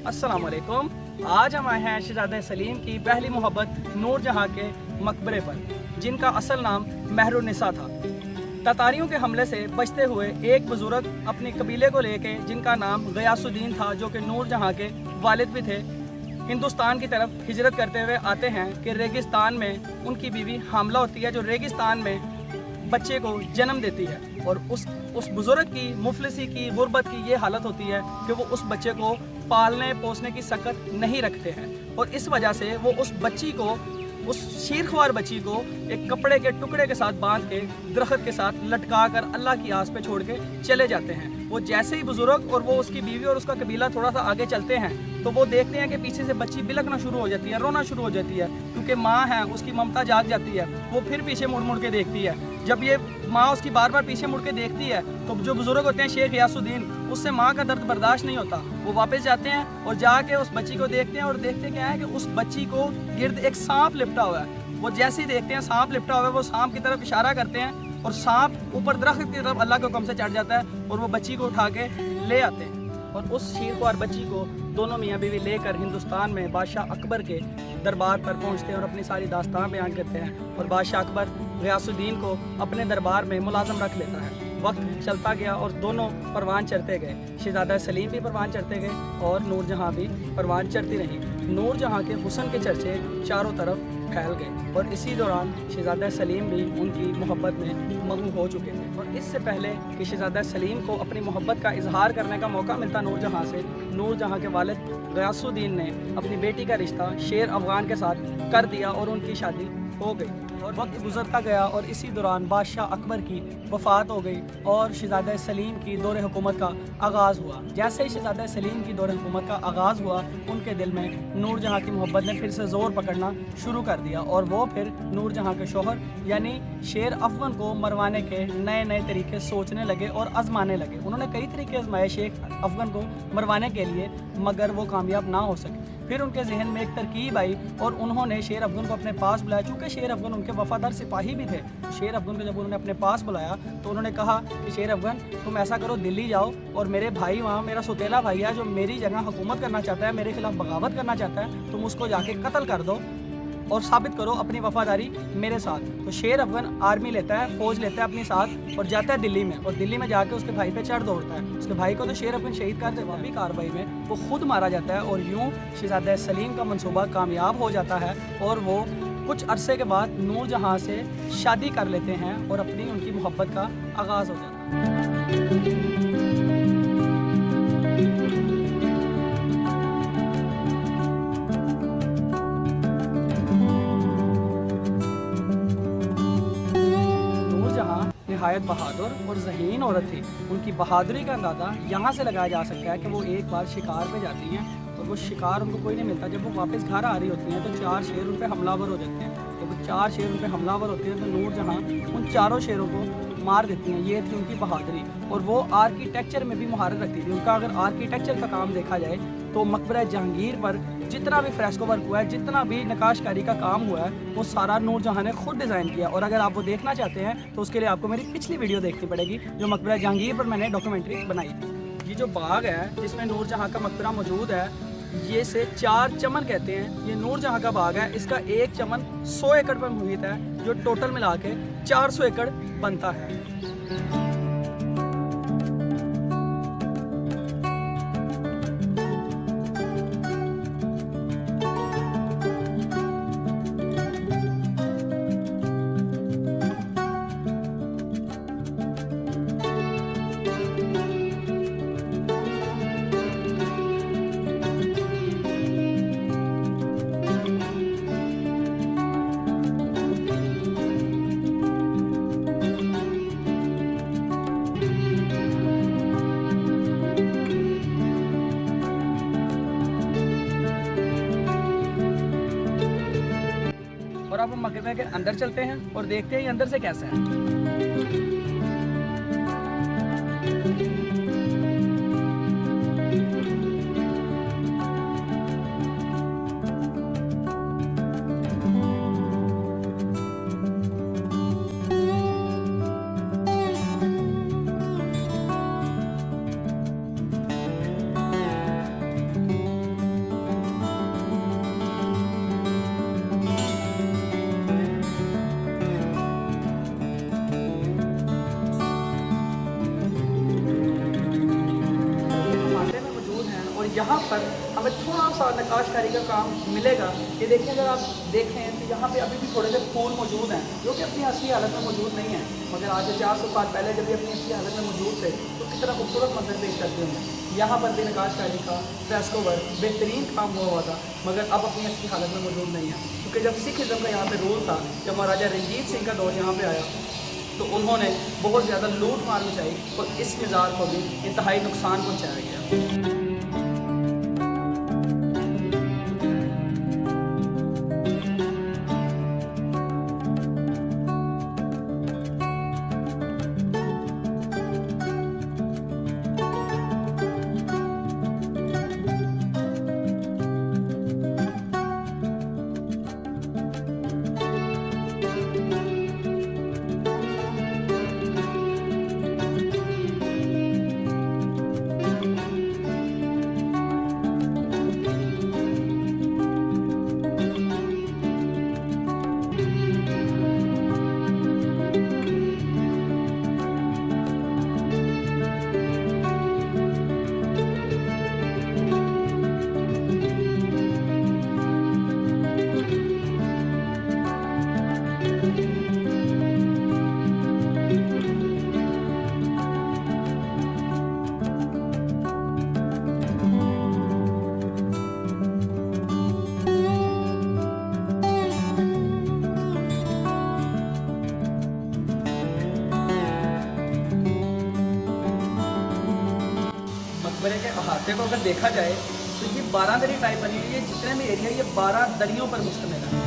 अस्सलाम वालेकुम। आज हम आए हैं शहजादा सलीम की पहली मोहब्बत नूरजहां के मकबरे पर, जिनका असल नाम महरुन्निसा था। ततारियों के हमले से बचते हुए एक बुजुर्ग अपने कबीले को लेके, जिनका नाम गयासुद्दीन था, जो कि नूरजहां के वालिद भी थे, हिंदुस्तान की तरफ हिजरत करते हुए आते हैं कि रेगिस्तान में उनकी बीवी हामला होती है, जो रेगिस्तान में बच्चे को जन्म देती है। और उस बुजुर्ग की मुफलिसी की, गुर्बत की ये हालत होती है कि वो उस बच्चे को पालने पोसने की सकत नहीं रखते हैं, और इस वजह से वो उस बच्ची को, उस शीरख्वार बच्ची को एक कपड़े के टुकड़े के साथ बांध के दरख्त के साथ लटका कर अल्लाह की आस पे छोड़ के चले जाते हैं। वो जैसे ही बुजुर्ग और वो उसकी बीवी और उसका कबीला थोड़ा सा आगे चलते हैं तो वो देखते हैं कि पीछे से बच्ची बिलकना शुरू हो जाती है, रोना शुरू हो जाती है, क्योंकि माँ है, उसकी ममता जाग जाती है। वो फिर पीछे मुड़ मुड़ के देखती है। जब ये माँ उसकी बार बार पीछे मुड़ के देखती है तो जो बुजुर्ग होते हैं शेख गयासुद्दीन, उससे माँ का दर्द बर्दाश्त नहीं होता। वो वापस जाते हैं और जाके उस बच्ची को देखते हैं, और देखते क्या है कि उस बच्ची को गिर्द एक सांप लिपटा हुआ है। वो जैसे ही देखते हैं सांप लिपटा हुआ है, वो सांप की तरफ इशारा करते हैं और सांप ऊपर दरख्त की तरफ अल्लाह के हुक्म से चढ़ जाता है और वो बच्ची को उठा के ले आते हैं। और उस शीरख्वार बच्ची को दोनों मियाँ बीवी लेकर हिंदुस्तान में बादशाह अकबर के दरबार पर पहुँचते हैं और अपनी सारी दास्तान बयान करते हैं। और बादशाह अकबर गयासुद्दीन को अपने दरबार में मुलाजम रख लेता है। वक्त चलता गया और दोनों परवान चढ़ते गए। शहजादा सलीम भी परवान चढ़ते गए और नूरजहां भी परवान चढ़ती रही। नूरजहां के हुस्न के चर्चे चारों तरफ फैल गए और इसी दौरान शहजादा सलीम भी उनकी मोहब्बत में मगन हो चुके थे। और इससे पहले कि शहजादा सलीम को अपनी मोहब्बत का इजहार करने का मौका मिलता नूरजहां से, नूरजहां के वालिद गयासुद्दीन ने अपनी बेटी का रिश्ता शेर अफगान के साथ कर दिया और उनकी शादी हो गई। और वक्त गुजरता गया और इसी दौरान बादशाह अकबर की वफ़ात हो गई और शहजादा सलीम की दौर हुकूमत का आगाज़ हुआ। जैसे ही शहजादा सलीम की दौर हुकूमत का आगाज़ हुआ, उनके दिल में नूरजहां की मोहब्बत ने फिर से ज़ोर पकड़ना शुरू कर दिया और वो फिर नूरजहां के शोहर यानी शेर अफगन को मरवाने के नए नए तरीके सोचने लगे और आजमाने लगे। उन्होंने कई तरीके आजमाए शेख अफगन को मरवाने के लिए, मगर वो कामयाब ना हो सके। फिर उनके जहन में एक तरकीब आई और उन्होंने शेर अफगन को अपने पास बुलाया। चूँकि शेर अफगन उनके वफादार सिपाही भी थे, शेर अफगन को जब उन्होंने अपने पास बुलाया तो उन्होंने कहा कि शेर अफगन, तुम ऐसा करो, दिल्ली जाओ और मेरे भाई वहाँ, मेरा सौतेला भाई है जो मेरी जगह हुकूमत करना चाहता है, मेरे खिलाफ बगावत करना चाहता है, तुम उसको जाके कत्ल कर दो और साबित करो अपनी वफादारी मेरे साथ। तो शेर अफगन आर्मी लेता है, फौज लेता है अपने साथ और जाता है दिल्ली में, और दिल्ली में जाके उसके भाई पे चढ़ दौड़ता है। उसके भाई को तो शेर अफगन शहीद कर देता है, कार्रवाई में वो खुद मारा जाता है। और यूँ शहजादा सलीम का मंसूबा कामयाब हो जाता है और वो कुछ अरसे के बाद नूरजहां से शादी कर लेते हैं और अपनी उनकी मोहब्बत का आगाज़ हो जाता है। नहायत बहादुर और ज़हीन औरत थी। उनकी बहादुरी का अंदाज़ा यहाँ से लगाया जा सकता है कि वो एक बार शिकार पे जाती हैं और वो शिकार उनको कोई नहीं मिलता। जब वो वापस घर आ रही होती हैं तो 4 शेर उन पर हमलावर हो जाते हैं। जब वो 4 शेर उन पर हमलावर होते हैं तो नूरजहां उन चारों शेरों को मार देती हैं। ये थी उनकी बहादुरी। और वो आर्किटेक्चर में भी महारत रखती थी। उनका अगर आर्किटेक्चर का काम देखा जाए तो मकबरा जहांगीर पर जितना भी फ्रेस्को वर्क हुआ है, जितना भी नकाशकारी का काम हुआ है, वो सारा नूरजहां ने खुद डिज़ाइन किया। और अगर आप वो देखना चाहते हैं तो उसके लिए आपको मेरी पिछली वीडियो देखनी पड़ेगी, जो मकबरा जहांगीर पर मैंने डॉक्यूमेंट्री बनाई थी। ये जो बाग है जिसमें नूरजहां का मकबरा मौजूद है, ये से 4 चमन कहते हैं। ये नूरजहां का बाग है, इसका एक चमन 100 एकड़ पर मुहित है, जो टोटल मिला के 400 एकड़ बनता है। और अब हम मकबरे के अंदर चलते हैं और देखते हैं ये अंदर से कैसा है। पर हमें थोड़ा सा नक्काशकारी का काम मिलेगा। ये देखिए, अगर आप देखें तो यहाँ पे अभी भी थोड़े से फूल मौजूद हैं जो कि अपनी असली हालत में मौजूद नहीं है, मगर आज से 400 साल पहले जब ये अपनी असली हालत में मौजूद थे तो कितना खूबसूरत मंजर पेश करते होंगे। यहाँ पर भी नक्काशकारी का फ्रेस्को वर्क बेहतरीन काम हुआ था, मगर अब अपनी असली हालत में मौजूद नहीं है, क्योंकि जब सिखिज़म का यहाँ पे रूल था, जब महाराजा रंजीत सिंह का दौर यहाँ पे आया तो उन्होंने बहुत ज़्यादा लूट मार मचाई और इस मज़ार को भी इंतहाई नुकसान पहुँचाया गया। मकबरे के अहाते को अगर देखा जाए तो ये 12 दरी टाइप बनी हुई है। जितने भी एरिया ये 12 दरियों पर मुश्तमिल है।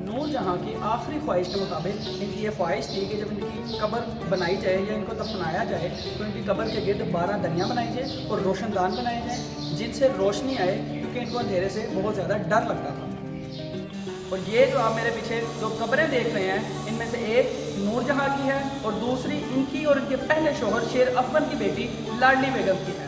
नूरजहाँ की आखिरी ख्वाहिश के मुताबिक इनकी ये ख्वाहिश थी कि जब इनकी कब्र बनाई जाए या इनको दफनाया जाए तो इनकी कब्र के गिर्द 12 दरियाँ बनाई जाए और रोशनदान बनाए जाए जिनसे रोशनी आए, क्योंकि इनको अंधेरे से बहुत ज़्यादा डर लगता था। और ये जो आप मेरे पीछे जो कब्रें देख रहे हैं, इनमें से एक नूरजहाँ की है और दूसरी इनकी और इनके पहले शोहर शेर अफगन की बेटी लाडली बेगम की है।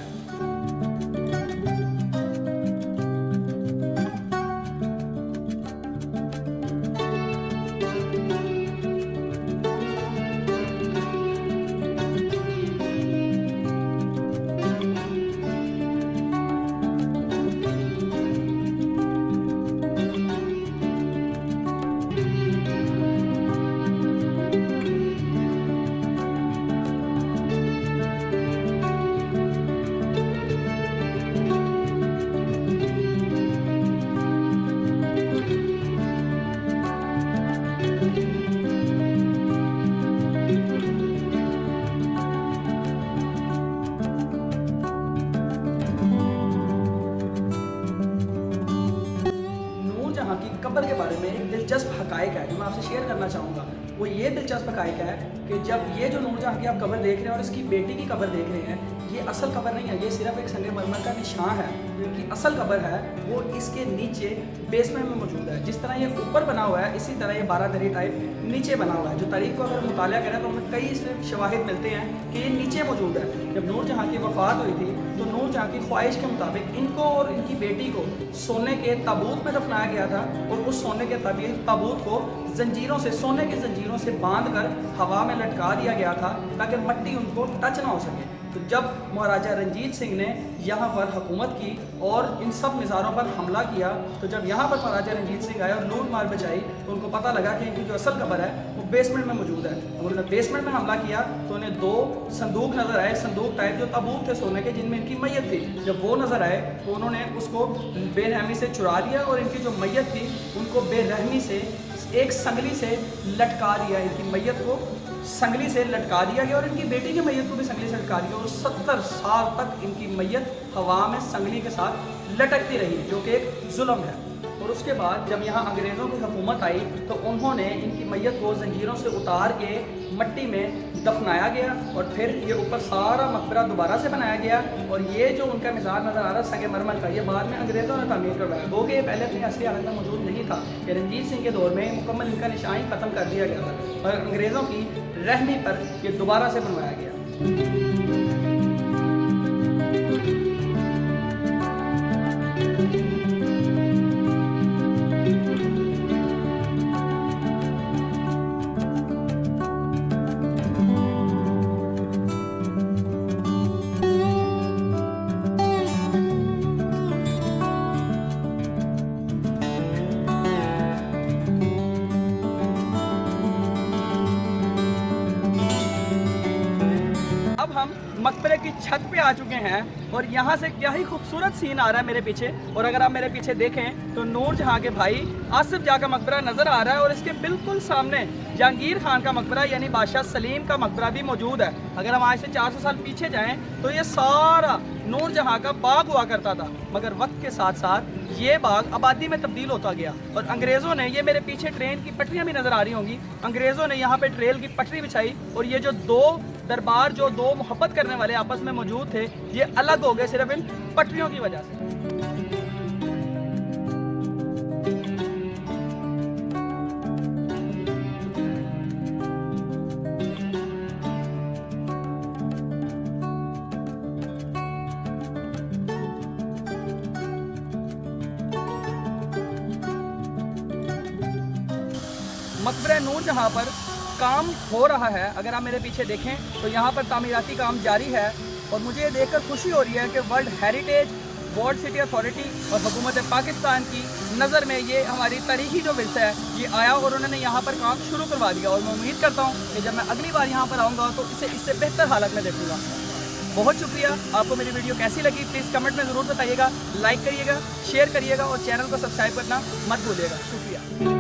कब्र के बारे में एक दिलचस्प हकायक है जो मैं आपसे शेयर करना चाहूँगा। वो ये दिलचस्प हकायक है कि जब ये जो नूरजहाँ की आप कब्र देख रहे हैं और इसकी बेटी की कब्र देख रहे हैं, ये असल कब्र नहीं है, ये सिर्फ एक संगमरमर का निशान है। इनकी असल कब्र है वो इसके नीचे बेसमेंट में मौजूद है। जिस तरह ये ऊपर बना हुआ है, इसी तरह ये 12 दरी टाइप नीचे बना हुआ है। जो तारीख को अगर मुताला करें तो हमें कई इसमें शवाहिद मिलते हैं कि ये नीचे मौजूद है। जब नूरजहाँ की वफ़ात हुई थी तो नूरजहाँ की ख्वाहिश के मुताबिक इनको और इनकी बेटी को सोने के ताबूत में दफनाया गया था और उस सोने के ताबूत को जंजीरों से, सोने के जंजीरों से बांधकर हवा में लटका दिया गया था ताकि मिट्टी उनको टच ना हो सके। तो जब महाराजा रंजीत सिंह ने यहाँ पर हुकूमत की और इन सब मज़ारों पर हमला किया, तो जब यहाँ पर महाराजा रंजीत सिंह आए और लूट मार बचाई तो उनको पता लगा कि इनकी जो असल कब्र है वो बेसमेंट में मौजूद है। उन्होंने बेसमेंट में हमला किया तो उन्हें 2 संदूक नज़र आए, संदूक टाइप जो ताबूत थे सोने के जिनमें इनकी मैयत थी। जब वो नज़र आए तो उन्होंने उसको बेरहमी से चुरा लिया और इनकी जो मैयत थी उनको बेरहमी से एक संगली से लटका दिया। इनकी मैयत को संगली से लटका दिया गया और इनकी बेटी की मैयत को भी संगली से लटका दिया और 70 साल तक इनकी मैयत हवा में संगली के साथ लटकती रही, जो कि एक जुल्म है। और उसके बाद जब यहाँ अंग्रेज़ों की हुकूमत आई तो उन्होंने इनकी मैयत को जंजीरों से उतार के मिट्टी में दफनाया गया और फिर ये ऊपर सारा मकबरा दोबारा से बनाया गया। और ये जो उनका मिज़ार नज़र आ रहा है संगमरमर का, ये बाद में अंग्रेज़ों ने तामीर करवाया, वो कि ये पहले अपनी असली हालत में मौजूद नहीं था। कि रंजीत सिंह के दौर में मुकम्मल इनका निशान ख़त्म कर दिया गया था और अंग्रेज़ों की रहमी पर ये दोबारा से बनवाया गया। अब हम मकबरे की छत पे आ चुके हैं और यहाँ से क्या ही खूबसूरत सीन आ रहा है मेरे पीछे। और अगर आप मेरे पीछे देखें तो नूरजहाँ के भाई आसिफ जा का मकबरा नज़र आ रहा है और इसके बिल्कुल सामने जहांगीर खान का मकबरा यानी बादशाह सलीम का मकबरा भी मौजूद है। अगर हम आज से 400 साल पीछे जाएं तो ये सारा नूरजहाँ का बाग हुआ करता था, मगर वक्त के साथ साथ ये बाग आबादी में तब्दील होता गया और अंग्रेज़ों ने, ये मेरे पीछे ट्रेन की पटरियाँ भी नज़र आ रही होंगी, अंग्रेज़ों ने यहाँ पे रेल की पटरी बिछाई और ये जो दो दरबार, जो दो मोहब्बत करने वाले आपस में मौजूद थे, ये अलग हो गए सिर्फ इन पटरियों की वजह से। मकबरे नूरजहाँ पर काम हो रहा है। अगर आप मेरे पीछे देखें तो यहाँ पर तामीराती काम जारी है और मुझे ये देखकर खुशी हो रही है कि world heritage, world city authority और हुकूमत पाकिस्तान की नज़र में ये हमारी तारीखी जो विरसा है ये आया और उन्होंने यहाँ पर काम शुरू करवा दिया। और मैं उम्मीद करता हूँ कि जब मैं अगली बार यहाँ पर आऊँगा तो इससे बेहतर हालत में देखूँगा। बहुत शुक्रिया। आपको मेरी वीडियो कैसी लगी प्लीज़ कमेंट में ज़रूर बताइएगा, लाइक करिएगा, शेयर करिएगा और चैनल को सब्सक्राइब करना मत भूलिएगा। शुक्रिया।